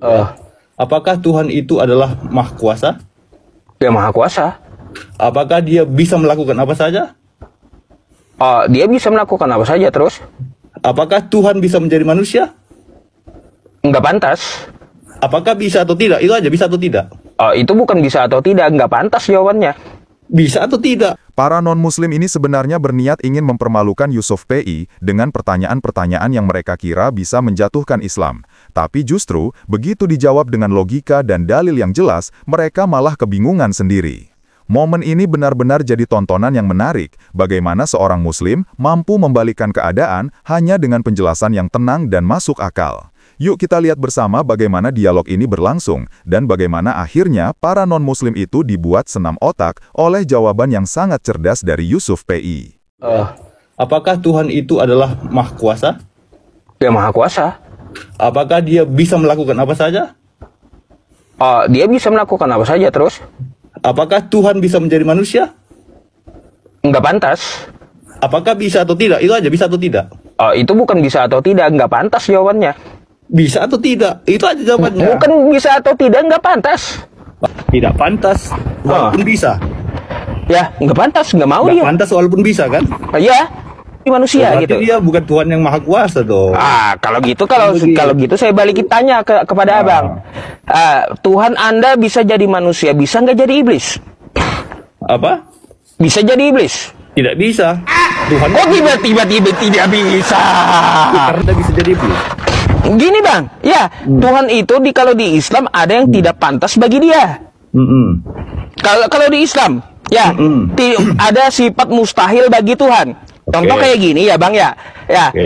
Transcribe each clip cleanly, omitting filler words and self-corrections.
Eh, apakah Tuhan itu adalah Maha Kuasa? Ya Maha Kuasa. Apakah dia bisa melakukan apa saja? Dia bisa melakukan apa saja terus. Apakah Tuhan bisa menjadi manusia? Nggak pantas. Apakah bisa atau tidak? Itu aja, bisa atau tidak? Itu bukan bisa atau tidak, nggak pantas jawabannya. Bisa atau tidak? Para non-muslim ini sebenarnya berniat ingin mempermalukan Yusuf PI dengan pertanyaan-pertanyaan yang mereka kira bisa menjatuhkan Islam. Tapi justru, begitu dijawab dengan logika dan dalil yang jelas, mereka malah kebingungan sendiri. Momen ini benar-benar jadi tontonan yang menarik, bagaimana seorang muslim mampu membalikkan keadaan hanya dengan penjelasan yang tenang dan masuk akal. Yuk kita lihat bersama bagaimana dialog ini berlangsung, dan bagaimana akhirnya para non-muslim itu dibuat senam otak oleh jawaban yang sangat cerdas dari Yusuf PI. Apakah Tuhan itu adalah Maha Kuasa? Ya Maha Kuasa. Apakah dia bisa melakukan apa saja? Dia bisa melakukan apa saja terus. Apakah Tuhan bisa menjadi manusia? Nggak pantas. Apakah bisa atau tidak? Itu aja, bisa atau tidak? Itu bukan bisa atau tidak, nggak pantas jawabannya. Bisa atau tidak? Itu aja jawabannya. Bukan bisa atau tidak, nggak pantas. Tidak pantas, walaupun bisa. Ya, nggak pantas, nggak mau Nggak dia. pantas walaupun bisa kan? Ya, manusia Berarti gitu. dia bukan Tuhan yang Maha Kuasa dong. Kalau gitu saya balikin tanya kepada abang. Tuhan Anda bisa jadi manusia, bisa nggak jadi iblis? Apa? Bisa jadi iblis? Tidak bisa. Tuhan Kok tiba-tiba tidak bisa? karena bisa jadi iblis. Gini bang, ya Tuhan itu kalau di Islam ada yang tidak pantas bagi dia. Kalau di Islam, ya ada sifat mustahil bagi Tuhan. Contoh kayak gini ya bang ya,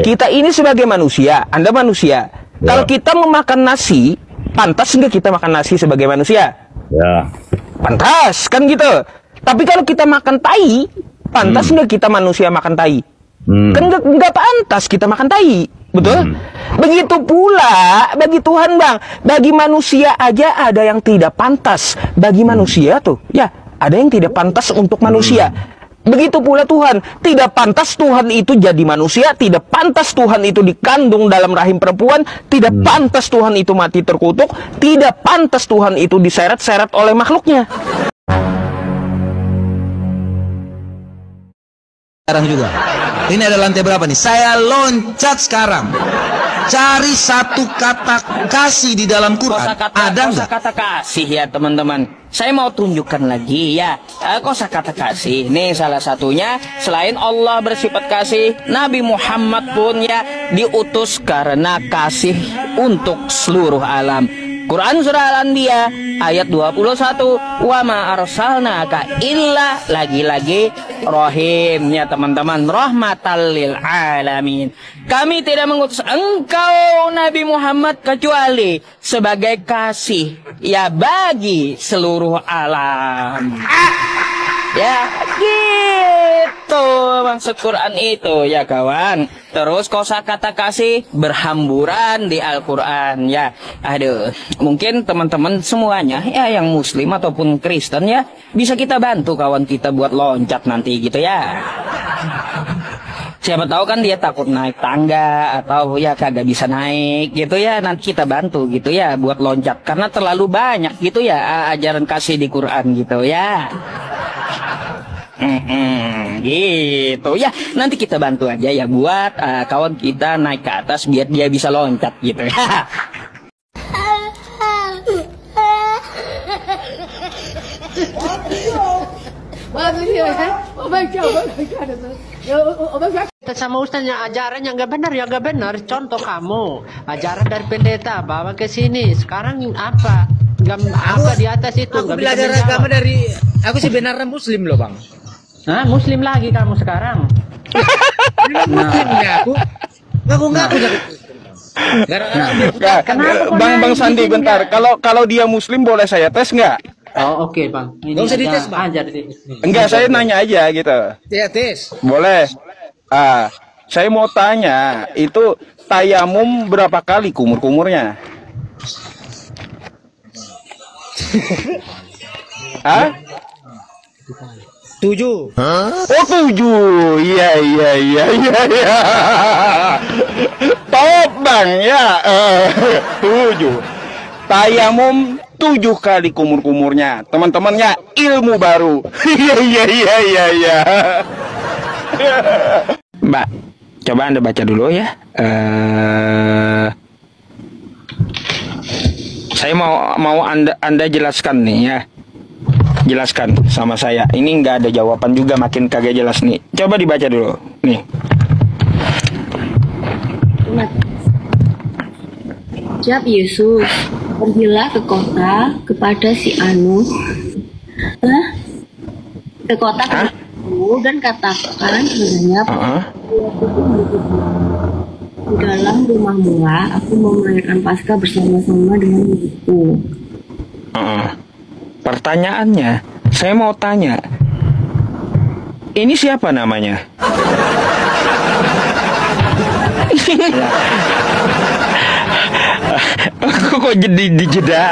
kita ini sebagai manusia, Anda manusia. Kalau kita memakan nasi, pantas nggak kita makan nasi sebagai manusia? Ya. Pantas kan gitu. Tapi kalau kita makan tai, pantas nggak kita manusia makan tai? Kan nggak pantas kita makan tai, betul? Begitu pula bagi Tuhan bang, bagi manusia aja ada yang tidak pantas bagi manusia tuh, ya ada yang tidak pantas untuk manusia. Begitu pula Tuhan, tidak pantas Tuhan itu jadi manusia, tidak pantas Tuhan itu dikandung dalam rahim perempuan, tidak pantas Tuhan itu mati terkutuk, tidak pantas Tuhan itu diseret-seret oleh makhluknya. Sekarang juga. Ini ada lantai berapa nih? Saya loncat sekarang. Cari satu kata kasih di dalam Quran. Ada nggak? Kata kasih ya teman-teman. Saya mau tunjukkan lagi ya. Kosakata kasih. Nih salah satunya. Selain Allah bersifat kasih, Nabi Muhammad pun ya diutus karena kasih untuk seluruh alam. Quran surah Al-Anbiya ayat 21, wa ma arsalnaka illa, lagi-lagi rahimnya teman-teman, rahmatal lil alamin. Kami tidak mengutus engkau Nabi Muhammad kecuali sebagai kasih ya bagi seluruh alam. Ya gitu maksud Quran itu ya kawan. Terus kosakata kasih berhamburan di Al-Quran ya. Aduh, mungkin teman-teman semuanya ya yang muslim ataupun Kristen ya bisa kita bantu kawan kita buat loncat nanti gitu ya. Siapa tahu kan dia takut naik tangga atau ya kagak bisa naik gitu ya, nanti kita bantu gitu ya buat loncat karena terlalu banyak gitu ya ajaran kasih di Quran gitu ya. Gitu ya, nanti kita bantu aja ya buat kawan kita naik ke atas biar dia bisa loncat gitu ya. Sama ustaznya ajarannya nggak benar ya nggak benar. Contoh kamu ajaran dari pendeta bawa ke sini. Sekarang apa? Nggak apa di atas itu? Aku belajar agama dari aku sebenarnya muslim loh bang. Nah, muslim lagi kamu sekarang. Muslimnya aku ngaku jadi. Bang Sandi bentar. Kalau dia muslim boleh saya tes nggak? Oh oke bang. Nggak usah dites bang. Ajar di. Enggak, saya nanya aja gitu. Ya tes. Boleh. Saya mau tanya, itu tayamum berapa kali kumur-kumurnya? Hah? 7. Oh 7. Iya. Top bang ya. 7. tayamum 7 kali kumur-kumurnya. Teman-temannya ilmu baru. Iya. Mbak, coba Anda baca dulu ya. Saya mau Anda jelaskan nih ya. Jelaskan sama saya. Ini nggak ada jawaban juga, makin kagak jelas nih. Coba dibaca dulu. Nih. Jawab Yesus, pergilah ke kota kepada si Anu, ke kota kepada dan katakan kepadanya, di dalam rumahmu aku mau merayakan Paskah bersama-sama dengan ibuku. Pertanyaannya, saya mau tanya, ini siapa namanya? Kok jadi dijeda?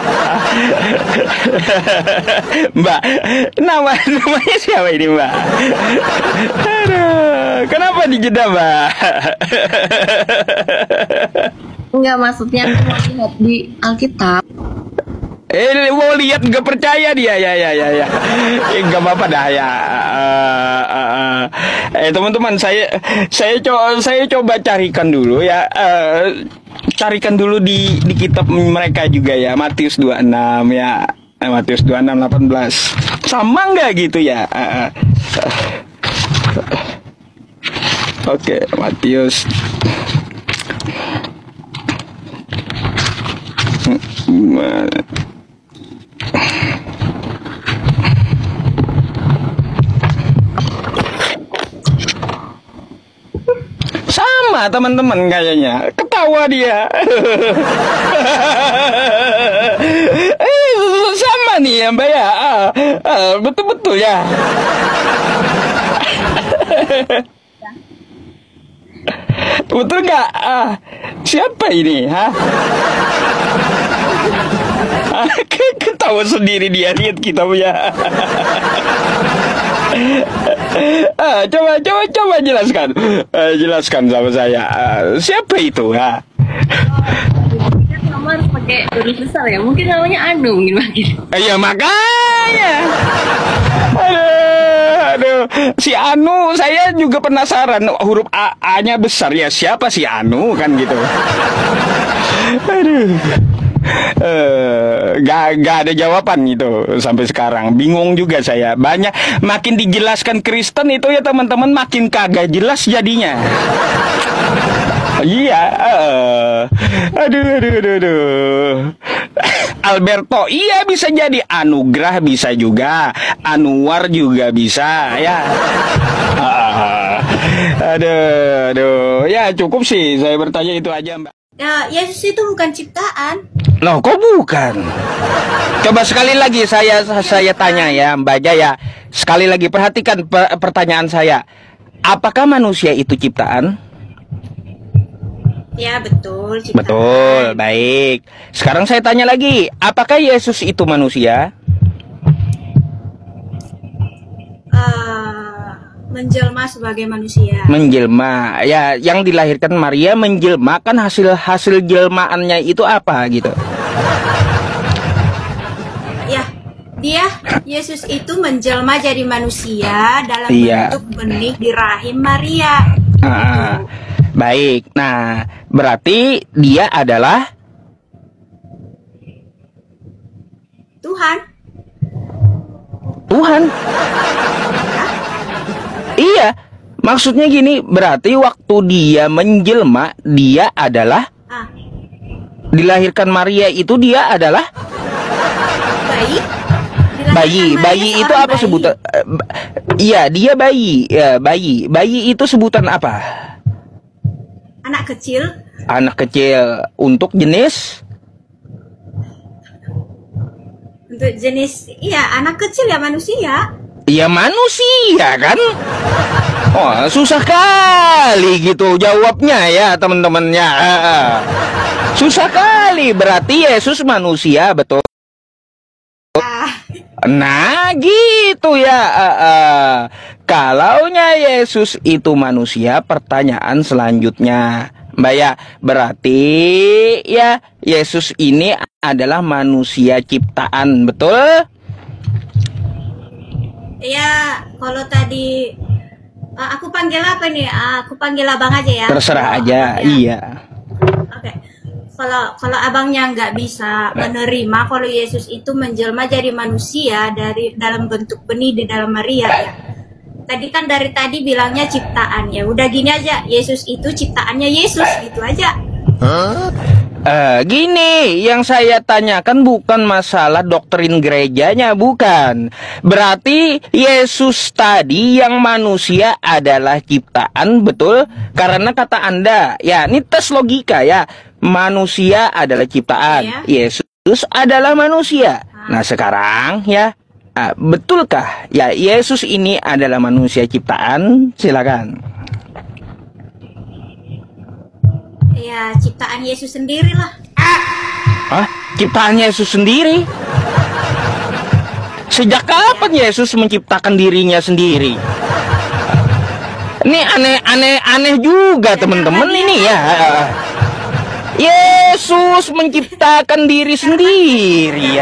Mbak, namanya siapa ini, Mbak? Aduh, kenapa dijeda, Mbak? Enggak, maksudnya aku mau lihat di Alkitab. Mau lihat, nggak percaya dia, ya. Nggak apa-apa dah ya. Teman-teman, saya coba carikan dulu ya. Carikan dulu di kitab mereka juga ya, Matius 26 ya. Matius 26 18. Sama nggak gitu ya? Oke, Matius. Sama teman-teman kayaknya, ketawa dia. Sama nih ya Mbak ya, betul-betul ya. Betul nggak? Siapa ini? Ketawa sendiri dia, lihat kitabnya. Coba jelaskan. Jelaskan sama saya. Siapa itu? Kamu harus pakai huruf besar ya. Mungkin namanya Anu, mungkin makin. Ya makanya. Aduh, si Anu, saya juga penasaran, huruf A-nya besar ya, siapa si Anu kan gitu. Aduh. Gak ada jawaban gitu sampai sekarang, bingung juga saya. Makin dijelaskan Kristen itu ya teman-teman, makin kagak jelas jadinya. Iya, aduh. Alberto, iya bisa jadi, Anugrah bisa juga, Anwar juga bisa ya. Aduh, ya cukup sih saya bertanya itu aja, Mbak. Ya, Yesus itu bukan ciptaan. Loh, kok bukan? Coba sekali lagi saya tanya ya, Mbak Jaya. Sekali lagi perhatikan pertanyaan saya. Apakah manusia itu ciptaan? Ya, betul, ciptaan. Betul, baik. Sekarang saya tanya lagi, apakah Yesus itu manusia? Menjelma sebagai manusia. Menjelma, ya, yang dilahirkan Maria menjelma, kan hasil jelmaannya itu apa gitu? Ya, Yesus itu menjelma jadi manusia dalam bentuk benih di rahim Maria. Baik, nah berarti dia adalah Tuhan. Iya, maksudnya gini, berarti waktu dia menjelma, dia adalah dilahirkan Maria itu dia adalah bayi itu apa sebutan? Iya, dia bayi. Ya, bayi itu sebutan apa? Anak kecil. Untuk jenis? Iya, anak kecil ya, manusia. Ya manusia kan? Oh, susah kali gitu jawabnya ya teman-temannya. Susah kali, berarti Yesus manusia, betul? Nah gitu ya. Kalaunya Yesus itu manusia, pertanyaan selanjutnya, Mbak ya, berarti ya Yesus ini adalah manusia ciptaan, betul? Ya, kalau tadi aku panggil apa nih? Aku panggil abang aja ya. Terserah aja, iya. Oke. Kalau abangnya nggak bisa menerima kalau Yesus itu menjelma jadi manusia dari dalam bentuk benih di dalam Maria ya. Tadi kan dari tadi bilangnya ciptaan ya. Udah gini aja, Yesus itu ciptaannya Yesus, gitu aja. Gini, yang saya tanyakan bukan masalah doktrin gerejanya, bukan. Berarti Yesus tadi yang manusia adalah ciptaan, betul? Karena kata Anda, ya ini tes logika ya, manusia adalah ciptaan, Yesus adalah manusia. Nah sekarang ya, betulkah ya Yesus ini adalah manusia ciptaan? Silakan. Ya, ciptaan Yesus sendiri lah. Ciptaan Yesus sendiri? Sejak kapan Yesus menciptakan dirinya sendiri? Ini aneh juga teman-teman ini ya. Yesus menciptakan diri sendiri.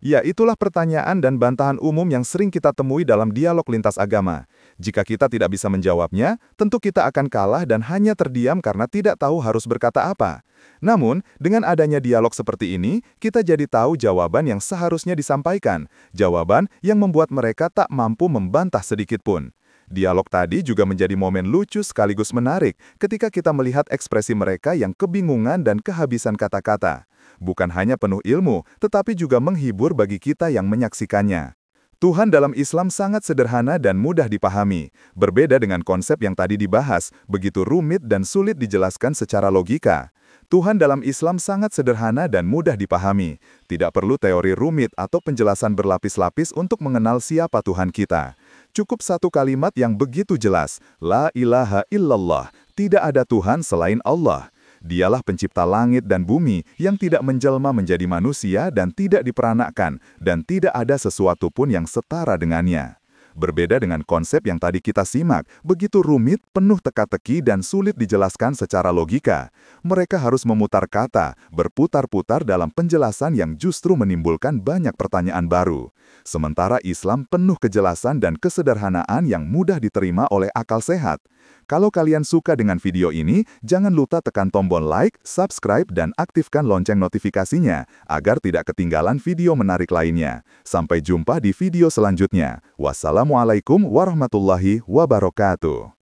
Ya, itulah pertanyaan dan bantahan umum yang sering kita temui dalam dialog lintas agama. Jika kita tidak bisa menjawabnya, tentu kita akan kalah dan hanya terdiam karena tidak tahu harus berkata apa. Namun, dengan adanya dialog seperti ini, kita jadi tahu jawaban yang seharusnya disampaikan. Jawaban yang membuat mereka tak mampu membantah sedikit pun. Dialog tadi juga menjadi momen lucu sekaligus menarik ketika kita melihat ekspresi mereka yang kebingungan dan kehabisan kata-kata. Bukan hanya penuh ilmu, tetapi juga menghibur bagi kita yang menyaksikannya. Tuhan dalam Islam sangat sederhana dan mudah dipahami. Berbeda dengan konsep yang tadi dibahas, begitu rumit dan sulit dijelaskan secara logika. Tuhan dalam Islam sangat sederhana dan mudah dipahami. Tidak perlu teori rumit atau penjelasan berlapis-lapis untuk mengenal siapa Tuhan kita. Cukup satu kalimat yang begitu jelas, La ilaha illallah, tidak ada Tuhan selain Allah. Dialah pencipta langit dan bumi yang tidak menjelma menjadi manusia dan tidak diperanakkan, dan tidak ada sesuatu pun yang setara dengannya. Berbeda dengan konsep yang tadi kita simak, begitu rumit, penuh teka-teki dan sulit dijelaskan secara logika. Mereka harus memutar kata, berputar-putar dalam penjelasan yang justru menimbulkan banyak pertanyaan baru. Sementara Islam penuh kejelasan dan kesederhanaan yang mudah diterima oleh akal sehat. Kalau kalian suka dengan video ini, jangan lupa tekan tombol like, subscribe, dan aktifkan lonceng notifikasinya agar tidak ketinggalan video menarik lainnya. Sampai jumpa di video selanjutnya. Wassalamualaikum warahmatullahi wabarakatuh.